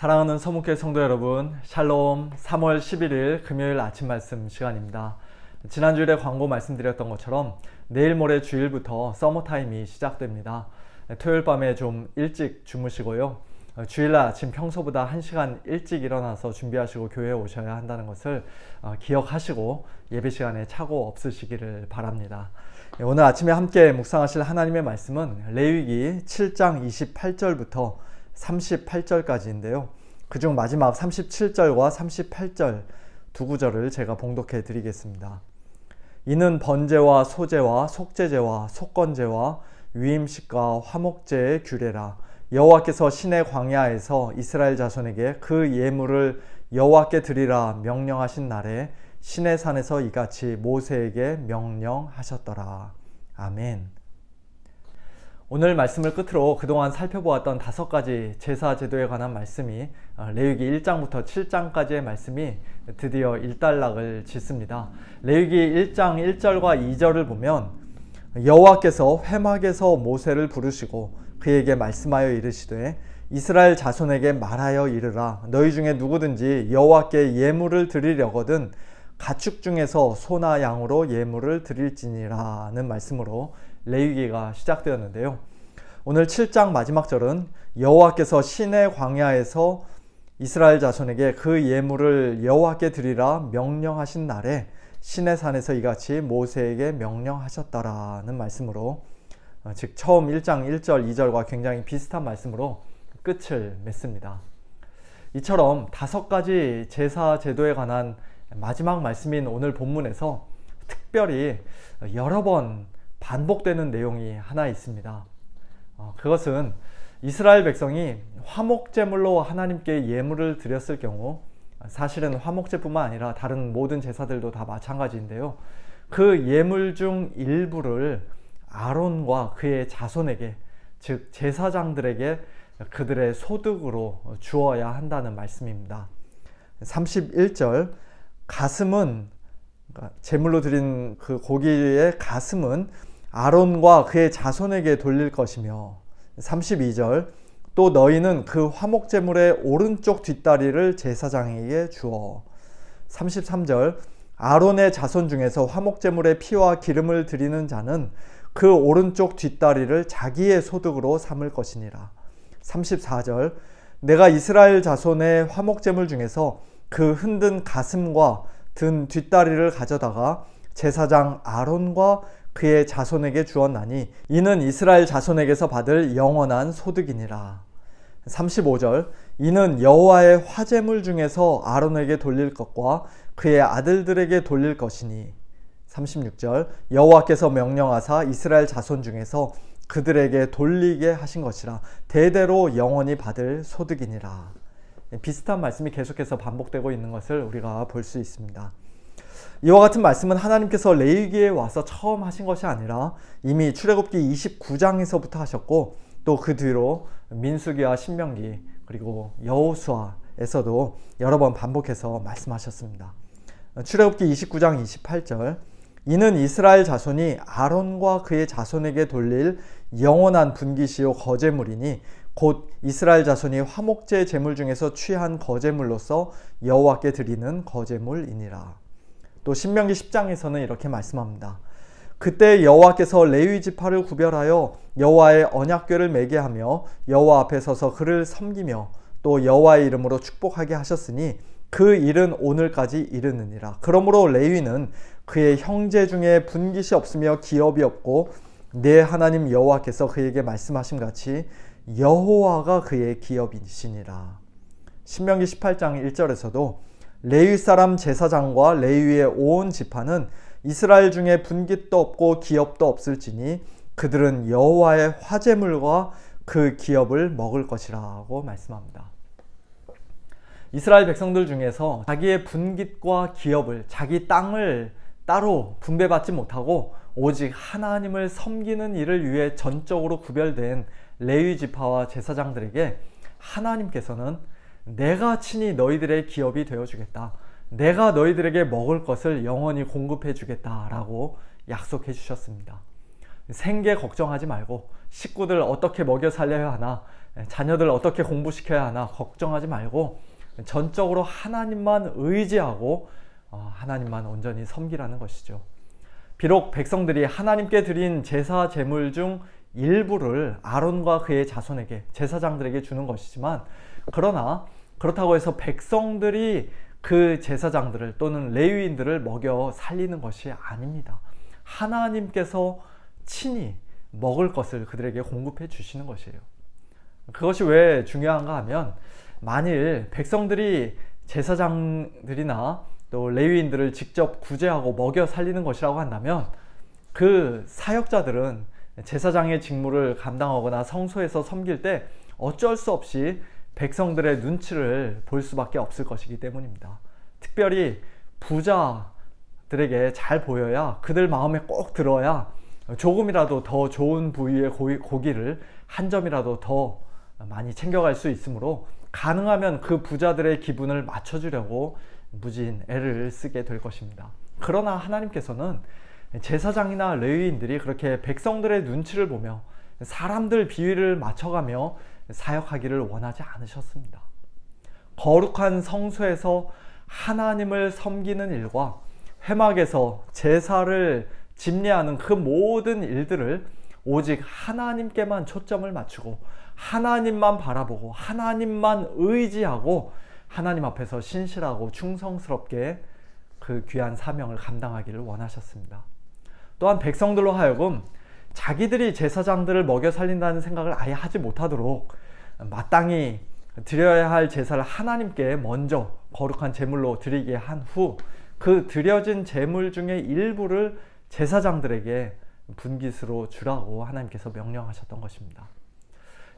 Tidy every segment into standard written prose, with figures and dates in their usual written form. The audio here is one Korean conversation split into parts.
사랑하는 서문교회 성도 여러분, 샬롬. 3월 11일 금요일 아침 말씀 시간입니다. 지난주일에 광고 말씀드렸던 것처럼 내일 모레 주일부터 서머타임이 시작됩니다. 토요일 밤에 좀 일찍 주무시고요, 주일날 아침 평소보다 1시간 일찍 일어나서 준비하시고 교회에 오셔야 한다는 것을 기억하시고 예배 시간에 착오 없으시기를 바랍니다. 오늘 아침에 함께 묵상하실 하나님의 말씀은 레위기 7장 28절부터 38절까지인데요. 그중 마지막 37절과 38절 두 구절을 제가 봉독해 드리겠습니다. 이는 번제와 소제와 속제제와 속건제와 위임식과 화목제의 규례라. 여호와께서 시내 광야에서 이스라엘 자손에게 그 예물을 여호와께 드리라 명령하신 날에 시내산에서 이같이 모세에게 명령하셨더라. 아멘. 오늘 말씀을 끝으로 그동안 살펴보았던 5가지 제사 제도에 관한 말씀이 레위기 1장부터 7장까지의 말씀이 드디어 일단락을 짓습니다. 레위기 1장 1절과 2절을 보면 여호와께서 회막에서 모세를 부르시고 그에게 말씀하여 이르시되 이스라엘 자손에게 말하여 이르라. 너희 중에 누구든지 여호와께 예물을 드리려거든 가축 중에서 소나 양으로 예물을 드릴지니라는 말씀으로 레위기가 시작되었는데요. 오늘 7장 마지막 절은 여호와께서 시내 광야에서 이스라엘 자손에게 그 예물을 여호와께 드리라 명령하신 날에 시내산에서 이같이 모세에게 명령하셨다라는 말씀으로, 즉 처음 1장 1절 2절과 굉장히 비슷한 말씀으로 끝을 맺습니다. 이처럼 5가지 제사 제도에 관한 마지막 말씀인 오늘 본문에서 특별히 여러 번 반복되는 내용이 하나 있습니다. 그것은 이스라엘 백성이 화목제물로 하나님께 예물을 드렸을 경우, 사실은 화목제뿐만 아니라 다른 모든 제사들도 다 마찬가지인데요, 그 예물 중 일부를 아론과 그의 자손에게, 즉 제사장들에게 그들의 소득으로 주어야 한다는 말씀입니다. 31절, 가슴은, 제물로 드린 그 고기의 가슴은 아론과 그의 자손에게 돌릴 것이며, 32절, 또 너희는 그 화목제물의 오른쪽 뒷다리를 제사장에게 주어. 33절, 아론의 자손 중에서 화목제물의 피와 기름을 드리는 자는 그 오른쪽 뒷다리를 자기의 소득으로 삼을 것이니라. 34절, 내가 이스라엘 자손의 화목제물 중에서 그 흔든 가슴과 든 뒷다리를 가져다가 제사장 아론과 그의 자손에게 주었나니 이는 이스라엘 자손에게서 받을 영원한 소득이니라. 35절, 이는 여호와의 화제물 중에서 아론에게 돌릴 것과 그의 아들들에게 돌릴 것이니. 36절, 여호와께서 명령하사 이스라엘 자손 중에서 그들에게 돌리게 하신 것이라. 대대로 영원히 받을 소득이니라. 비슷한 말씀이 계속해서 반복되고 있는 것을 우리가 볼 수 있습니다. 이와 같은 말씀은 하나님께서 레위기에 와서 처음 하신 것이 아니라 이미 출애굽기 29장에서부터 하셨고, 또 그 뒤로 민수기와 신명기 그리고 여호수아에서도 여러 번 반복해서 말씀하셨습니다. 출애굽기 29장 28절, 이는 이스라엘 자손이 아론과 그의 자손에게 돌릴 영원한 분깃이요 거제물이니 곧 이스라엘 자손이 화목제 제물 중에서 취한 거제물로서 여호와께 드리는 거제물이니라. 또 신명기 10장에서는 이렇게 말씀합니다. 그때 여호와께서 레위 지파를 구별하여 여호와의 언약궤를 매게 하며 여호와 앞에 서서 그를 섬기며 또 여호와의 이름으로 축복하게 하셨으니 그 일은 오늘까지 이르느니라. 그러므로 레위는 그의 형제 중에 분깃이 없으며 기업이 없고 내 하나님 여호와께서 그에게 말씀하신 같이 여호와가 그의 기업이시니라. 신명기 18장 1절에서도 레위 사람 제사장과 레위의 온 지파는 이스라엘 중에 분깃도 없고 기업도 없을지니 그들은 여호와의 화제물과 그 기업을 먹을 것이라고 말씀합니다. 이스라엘 백성들 중에서 자기의 분깃과 기업을, 자기 땅을 따로 분배받지 못하고 오직 하나님을 섬기는 일을 위해 전적으로 구별된 레위 지파와 제사장들에게 하나님께서는 내가 친히 너희들의 기업이 되어주겠다, 내가 너희들에게 먹을 것을 영원히 공급해 주겠다라고 약속해 주셨습니다. 생계 걱정하지 말고, 식구들 어떻게 먹여 살려야 하나, 자녀들 어떻게 공부시켜야 하나 걱정하지 말고 전적으로 하나님만 의지하고 하나님만 온전히 섬기라는 것이죠. 비록 백성들이 하나님께 드린 제사 제물 중 일부를 아론과 그의 자손에게, 제사장들에게 주는 것이지만, 그러나 그렇다고 해서 백성들이 그 제사장들을 또는 레위인들을 먹여 살리는 것이 아닙니다. 하나님께서 친히 먹을 것을 그들에게 공급해 주시는 것이에요. 그것이 왜 중요한가 하면, 만일 백성들이 제사장들이나 또 레위인들을 직접 구제하고 먹여 살리는 것이라고 한다면, 그 사역자들은 제사장의 직무를 감당하거나 성소에서 섬길 때 어쩔 수 없이 백성들의 눈치를 볼 수밖에 없을 것이기 때문입니다. 특별히 부자들에게 잘 보여야, 그들 마음에 꼭 들어야 조금이라도 더 좋은 부위의 고기를 한 점이라도 더 많이 챙겨갈 수 있으므로, 가능하면 그 부자들의 기분을 맞춰주려고 무진 애를 쓰게 될 것입니다. 그러나 하나님께서는 제사장이나 레위인들이 그렇게 백성들의 눈치를 보며 사람들 비위를 맞춰가며 사역하기를 원하지 않으셨습니다. 거룩한 성소에서 하나님을 섬기는 일과 회막에서 제사를 집례하는 그 모든 일들을 오직 하나님께만 초점을 맞추고 하나님만 바라보고 하나님만 의지하고 하나님 앞에서 신실하고 충성스럽게 그 귀한 사명을 감당하기를 원하셨습니다. 또한 백성들로 하여금 자기들이 제사장들을 먹여 살린다는 생각을 아예 하지 못하도록 마땅히 드려야 할 제사를 하나님께 먼저 거룩한 제물로 드리게 한 후 그 드려진 제물 중에 일부를 제사장들에게 분깃으로 주라고 하나님께서 명령하셨던 것입니다.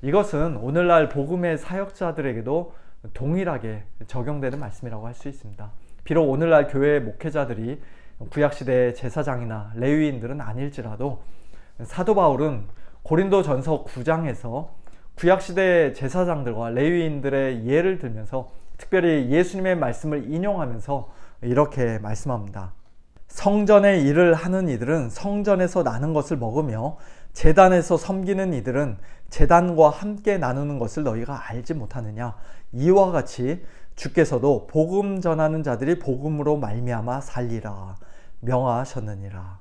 이것은 오늘날 복음의 사역자들에게도 동일하게 적용되는 말씀이라고 할 수 있습니다. 비록 오늘날 교회의 목회자들이 구약시대의 제사장이나 레위인들은 아닐지라도, 사도 바울은 고린도전서 9장에서 구약시대의 제사장들과 레위인들의 예를 들면서 특별히 예수님의 말씀을 인용하면서 이렇게 말씀합니다. 성전의 일을 하는 이들은 성전에서 나는 것을 먹으며 제단에서 섬기는 이들은 제단과 함께 나누는 것을 너희가 알지 못하느냐. 이와 같이 주께서도 복음 전하는 자들이 복음으로 말미암아 살리라 명하셨느니라.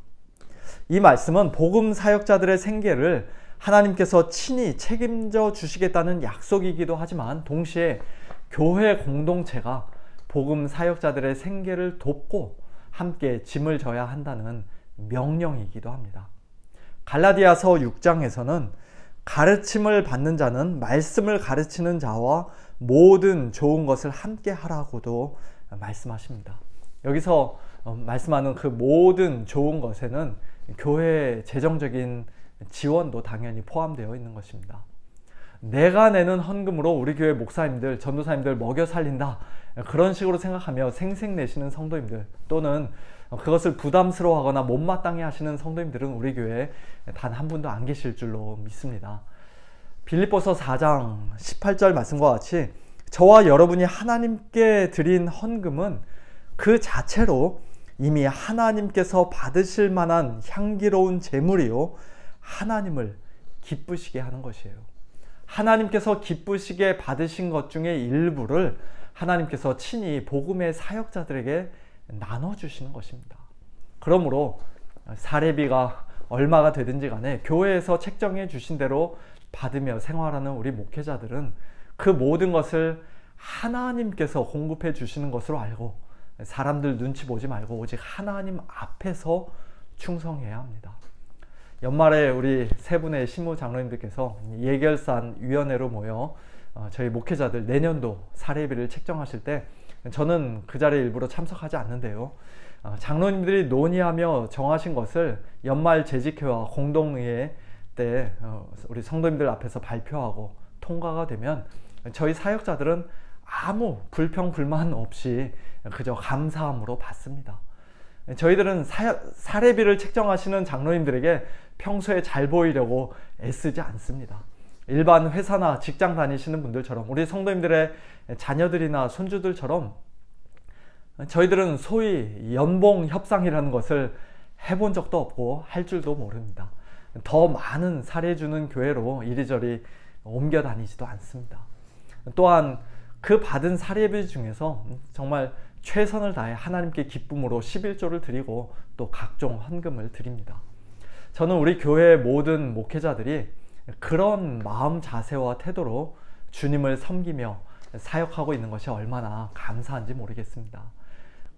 이 말씀은 복음 사역자들의 생계를 하나님께서 친히 책임져 주시겠다는 약속이기도 하지만, 동시에 교회 공동체가 복음 사역자들의 생계를 돕고 함께 짐을 져야 한다는 명령이기도 합니다. 갈라디아서 6장에서는 가르침을 받는 자는 말씀을 가르치는 자와 모든 좋은 것을 함께 하라고도 말씀하십니다. 여기서 말씀하는 그 모든 좋은 것에는 교회의 재정적인 지원도 당연히 포함되어 있는 것입니다. 내가 내는 헌금으로 우리 교회 목사님들, 전도사님들 먹여 살린다, 그런 식으로 생각하며 생색내시는 성도님들, 또는 그것을 부담스러워하거나 못마땅해 하시는 성도님들은 우리 교회에 단 한 분도 안 계실 줄로 믿습니다. 빌립보서 4장 18절 말씀과 같이 저와 여러분이 하나님께 드린 헌금은 그 자체로 이미 하나님께서 받으실 만한 향기로운 제물이요 하나님을 기쁘시게 하는 것이에요. 하나님께서 기쁘시게 받으신 것 중에 일부를 하나님께서 친히 복음의 사역자들에게 나눠주시는 것입니다. 그러므로 사례비가 얼마가 되든지 간에 교회에서 책정해 주신 대로 받으며 생활하는 우리 목회자들은 그 모든 것을 하나님께서 공급해 주시는 것으로 알고 사람들 눈치 보지 말고 오직 하나님 앞에서 충성해야 합니다. 연말에 우리 세 분의 신무 장로님들께서 예결산 위원회로 모여 저희 목회자들 내년도 사례비를 책정하실 때 저는 그 자리에 일부러 참석하지 않는데요, 장로님들이 논의하며 정하신 것을 연말 재직회와 공동의회 때 우리 성도님들 앞에서 발표하고 통과가 되면 저희 사역자들은 아무 불평 불만 없이 그저 감사함으로 받습니다. 저희들은 사례비를 책정하시는 장로님들에게 평소에 잘 보이려고 애쓰지 않습니다. 일반 회사나 직장 다니시는 분들처럼, 우리 성도님들의 자녀들이나 손주들처럼 저희들은 소위 연봉 협상이라는 것을 해본 적도 없고 할 줄도 모릅니다. 더 많은 사례주는 교회로 이리저리 옮겨 다니지도 않습니다. 또한 그 받은 사례비 중에서 정말 최선을 다해 하나님께 기쁨으로 11조를 드리고 또 각종 헌금을 드립니다. 저는 우리 교회의 모든 목회자들이 그런 마음 자세와 태도로 주님을 섬기며 사역하고 있는 것이 얼마나 감사한지 모르겠습니다.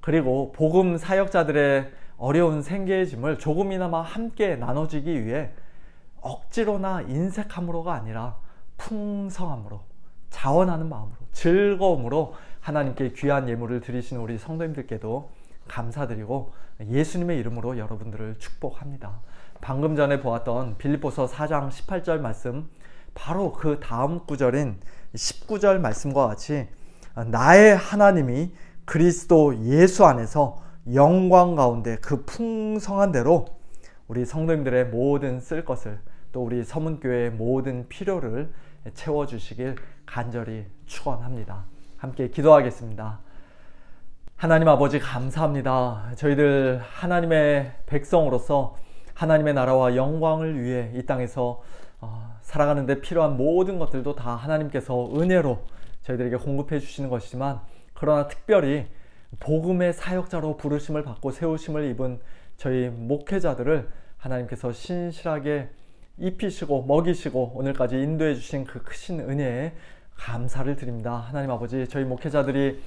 그리고 복음 사역자들의 어려운 생계의 짐을 조금이나마 함께 나눠주기 위해 억지로나 인색함으로가 아니라 풍성함으로, 자원하는 마음으로, 즐거움으로 하나님께 귀한 예물을 드리신 우리 성도님들께도 감사드리고 예수님의 이름으로 여러분들을 축복합니다. 방금 전에 보았던 빌립보서 4장 18절 말씀, 바로 그 다음 구절인 19절 말씀과 같이 나의 하나님이 그리스도 예수 안에서 영광 가운데 그 풍성한 대로 우리 성도님들의 모든 쓸 것을, 또 우리 서문교회의 모든 필요를 채워주시길 간절히 축원합니다. 함께 기도하겠습니다. 하나님 아버지, 감사합니다. 저희들 하나님의 백성으로서 하나님의 나라와 영광을 위해 이 땅에서 살아가는 데 필요한 모든 것들도 다 하나님께서 은혜로 저희들에게 공급해 주시는 것이지만, 그러나 특별히 복음의 사역자로 부르심을 받고 세우심을 입은 저희 목회자들을 하나님께서 신실하게 입히시고 먹이시고 오늘까지 인도해 주신 그 크신 은혜에 감사를 드립니다. 하나님 아버지, 저희 목회자들이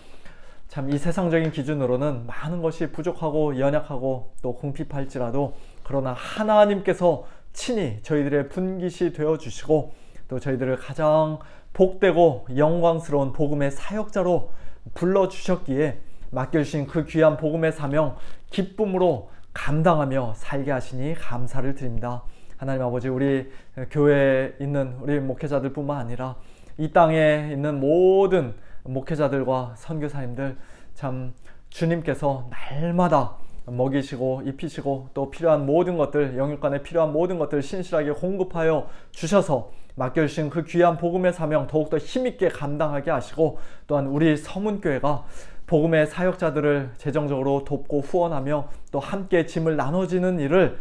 참 이 세상적인 기준으로는 많은 것이 부족하고 연약하고 또 궁핍할지라도, 그러나 하나님께서 친히 저희들의 분깃이 되어 주시고 또 저희들을 가장 복되고 영광스러운 복음의 사역자로 불러주셨기에 맡겨주신 그 귀한 복음의 사명 기쁨으로 감당하며 살게 하시니 감사를 드립니다. 하나님 아버지, 우리 교회에 있는 우리 목회자들 뿐만 아니라 이 땅에 있는 모든 목회자들과 선교사님들, 참 주님께서 날마다 먹이시고 입히시고 또 필요한 모든 것들, 영육간에 필요한 모든 것들 신실하게 공급하여 주셔서 맡겨주신 그 귀한 복음의 사명 더욱더 힘있게 감당하게 하시고, 또한 우리 서문교회가 복음의 사역자들을 재정적으로 돕고 후원하며 또 함께 짐을 나눠지는 일을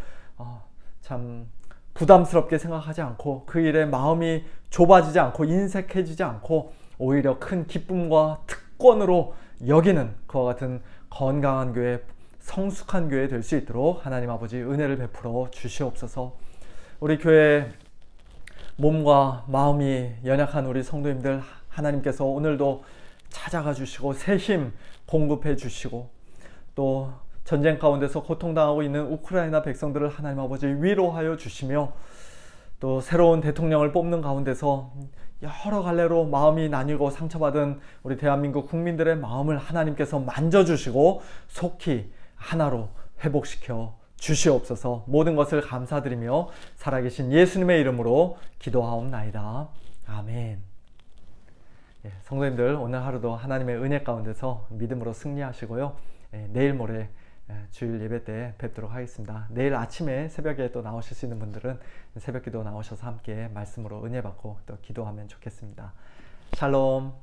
참 부담스럽게 생각하지 않고, 그 일에 마음이 좁아지지 않고 인색해지지 않고 오히려 큰 기쁨과 특권으로 여기는 그와 같은 건강한 교회, 성숙한 교회 될 수 있도록 하나님 아버지 은혜를 베풀어 주시옵소서. 우리 교회 몸과 마음이 연약한 우리 성도님들, 하나님께서 오늘도 찾아가 주시고 새 힘 공급해 주시고, 또 전쟁 가운데서 고통당하고 있는 우크라이나 백성들을 하나님 아버지 위로하여 주시며, 또 새로운 대통령을 뽑는 가운데서 여러 갈래로 마음이 나뉘고 상처받은 우리 대한민국 국민들의 마음을 하나님께서 만져주시고 속히 하나로 회복시켜 주시옵소서. 모든 것을 감사드리며 살아계신 예수님의 이름으로 기도하옵나이다. 아멘. 성도님들, 오늘 하루도 하나님의 은혜 가운데서 믿음으로 승리하시고요. 내일 모레 주일 예배 때 뵙도록 하겠습니다. 내일 아침에 새벽에 또 나오실 수 있는 분들은 새벽 기도 나오셔서 함께 말씀으로 은혜 받고 또 기도하면 좋겠습니다. 샬롬.